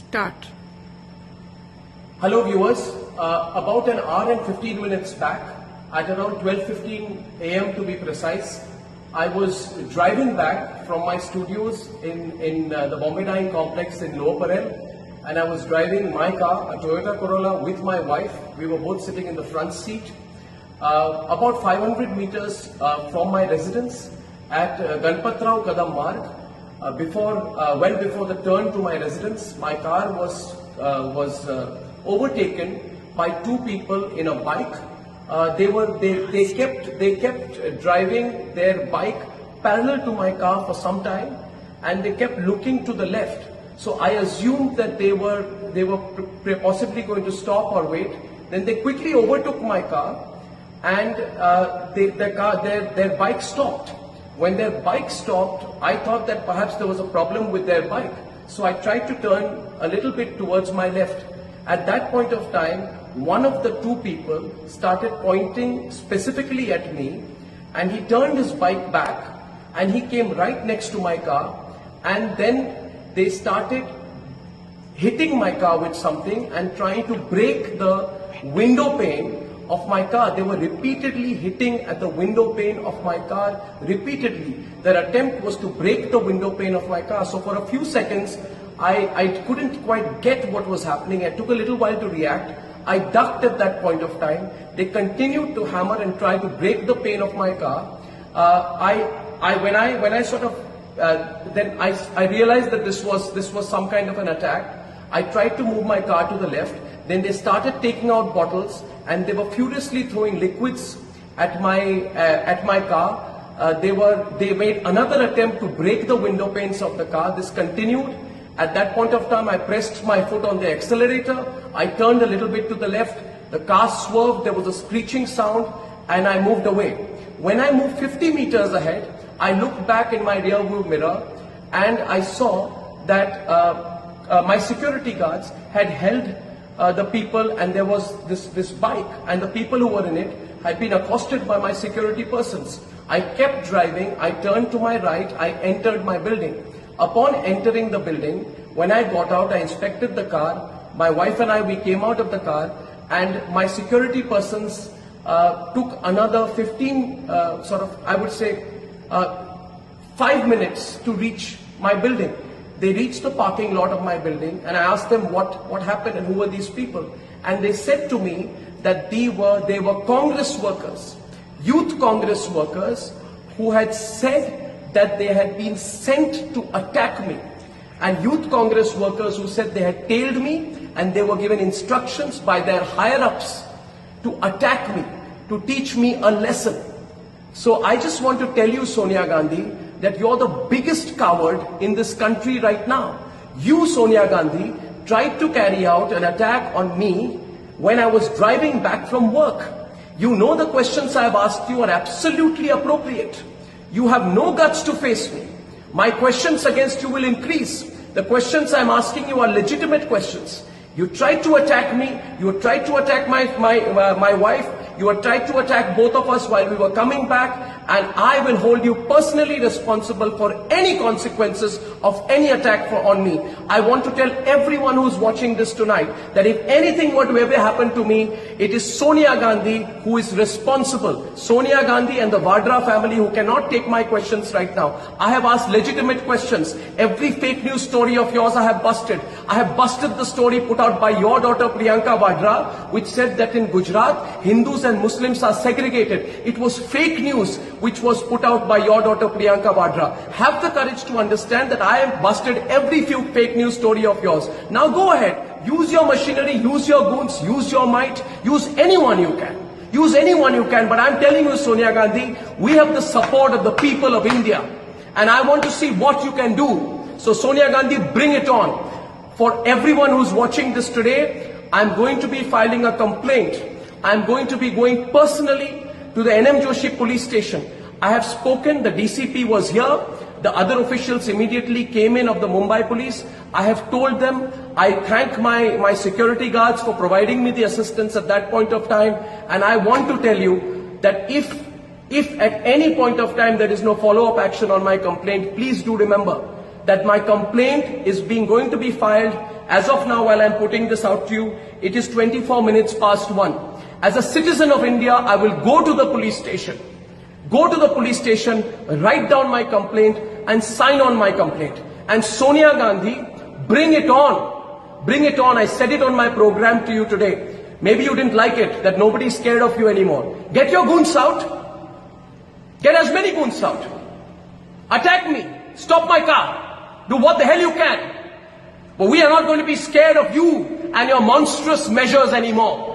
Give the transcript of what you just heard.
Start. Hello viewers, about an hour and 15 minutes back, at around 12:15 a.m. to be precise, I was driving back from my studios in the Bombay Dyeing Complex in Lower Parel, and I was driving my car, a Toyota Corolla, with my wife. We were both sitting in the front seat. About 500 meters from my residence at Ganpatrao Kadam Marg, well before the turn to my residence, my car was overtaken by two people in a bike. They kept driving their bike parallel to my car for some time, and they kept looking to the left. So I assumed that they were possibly going to stop or wait. Then they quickly overtook my car, and their bike stopped. When their bike stopped, I thought that perhaps there was a problem with their bike. So I tried to turn a little bit towards my left. At that point of time, one of the two people started pointing specifically at me, and he turned his bike back and he came right next to my car, and then they started hitting my car with something and trying to break the window pane of my car. They were repeatedly hitting at the window pane of my car, repeatedly. Their attempt was to break the window pane of my car. So for a few seconds, I couldn't quite get what was happening. I took a little while to react. I ducked at that point of time. They continued to hammer and try to break the pane of my car. I realized that this was some kind of an attack. I tried to move my car to the left. Then they started taking out bottles, and they were furiously throwing liquids at my car. They made another attempt to break the window panes of the car. This continued. At that point of time, I pressed my foot on the accelerator. I turned a little bit to the left. The car swerved. There was a screeching sound, and I moved away. When I moved 50 meters ahead, I looked back in my rear view mirror, and I saw that my security guards had held the people, and there was this bike, and the people who were in it had been accosted by my security persons. I kept driving. I turned to my right. I entered my building. Upon entering the building, when I got out, I inspected the car. My wife and we came out of the car, and my security persons took another 5 minutes to reach my building. They reached the parking lot of my building, and I asked them what happened and who were these people. And they said to me that they were Congress workers, youth Congress workers, who had said that they had been sent to attack me. And youth Congress workers who said they had tailed me, and they were given instructions by their higher-ups to attack me, to teach me a lesson. So I just want to tell you, Sonia Gandhi, that you're the biggest coward in this country right now. You, Sonia Gandhi, tried to carry out an attack on me when I was driving back from work. You know the questions I've asked you are absolutely appropriate. You have no guts to face me. My questions against you will increase. The questions I'm asking you are legitimate questions. You tried to attack me. You tried to attack my wife. You have tried to attack both of us while we were coming back, and I will hold you personally responsible for any consequences of any attack on me. I want to tell everyone who's watching this tonight that if anything were to ever happen to me, it is Sonia Gandhi who is responsible. Sonia Gandhi and the Vadra family, who cannot take my questions right now. I have asked legitimate questions. Every fake news story of yours I have busted. I have busted the story put out by your daughter Priyanka Vadra, which said that in Gujarat, Hindus and Muslims are segregated. It was fake news which was put out by your daughter Priyanka Vadra. Have the courage to understand that I have busted every fake news story of yours. Now go ahead, use your machinery, use your goons, use your might, use anyone you can. Use anyone you can, but I'm telling you, Sonia Gandhi, we have the support of the people of India, and I want to see what you can do. So Sonia Gandhi, bring it on. For everyone who's watching this today, I'm going to be filing a complaint. I'm going to be going personally to the NM Joshi police station. I have spoken, the DCP was here, the other officials immediately came in of the Mumbai police. I have told them, I thank my security guards for providing me the assistance at that point of time, and I want to tell you that if at any point of time there is no follow-up action on my complaint, please do remember that my complaint is going to be filed as of now, while I'm putting this out to you, it is 24 minutes past 1. As a citizen of India, I will go to the police station. Go to the police station, write down my complaint and sign on my complaint. And Sonia Gandhi, bring it on. Bring it on. I said it on my program to you today. Maybe you didn't like it, that nobody's scared of you anymore. Get your goons out. Get as many goons out. Attack me. Stop my car. Do what the hell you can. But we are not going to be scared of you and your monstrous measures anymore.